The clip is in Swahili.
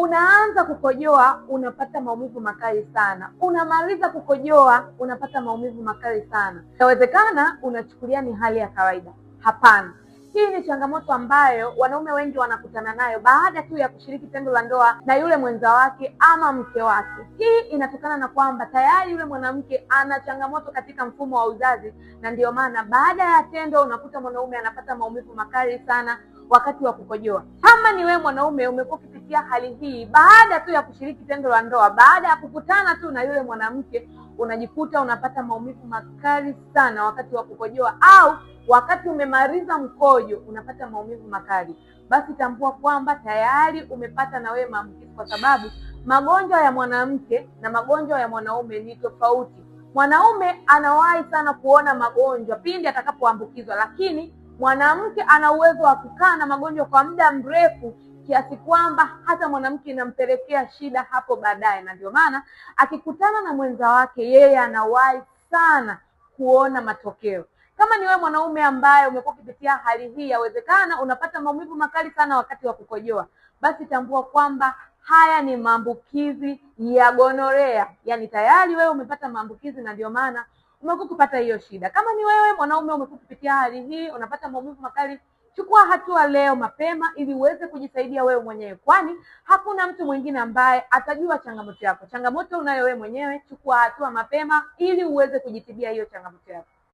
Unaanza kukojoa unapata maumivu makali sana, unamaliza kukojoa unapata maumivu makali sana. Inawezekana unachukulia ni hali ya kawaida. Hapana, hii ni changamoto ambayo wanaume wengi wanakutana nayo baada tu ya kushiriki tendo la ndoa na yule mwenza wake ama mke wake. Hii inatokana na kwamba tayari yule mwanamke ana changamoto katika mfumo wa uzazi, na ndio maana baada ya tendo unakuta mwanaume anapata maumivu makali sana wakati wa kukojoa. Kama ni wewe mwanaume umekuwa ukipitia hali hii baada tu ya kushiriki tendo la ndoa, baada ya kukutana tu na yule mwanamke, unajikuta unapata maumivu makali sana wakati wa kukojoa, au wakati umemaliza mkojo unapata maumivu makali, basi tambua kwamba tayari umepata na wewe maambukizi, kwa sababu magonjwa ya mwanamke na magonjwa ya mwanaume ni tofauti. Mwanaume anawahi sana kuona magonjwa pindi atakapoambukizwa, lakini mwanamke ana uwezo wa kukaa na magonjwa kwa muda mrefu kiasi kwamba hata mwanamke inampelekea shida hapo baadaye, na ndio maana akikutana na mwenza wake yeye anawahi sana kuona matokeo. Kama ni wewe mwanaume ambaye umekuwa ukipitia hali hii, yawezekana unapata maumivu makali sana wakati wa kukojoa, basi tambua kwamba haya ni maambukizi ya gonorea. Yaani tayari wewe umepata maambukizi na ndio maana umekuwa kupata hiyo shida. Kama ni wewe mwanaume umekuwa kupitia hali hii, unapata maumivu makali, chukua hatua leo mapema ili uweze kujisaidia wewe mwenyewe, kwani hakuna mtu mwingine ambaye atajua changamoto yako. Changamoto unayo wewe mwenyewe. Chukua hatua mapema ili uweze kujitibia hiyo changamoto yako.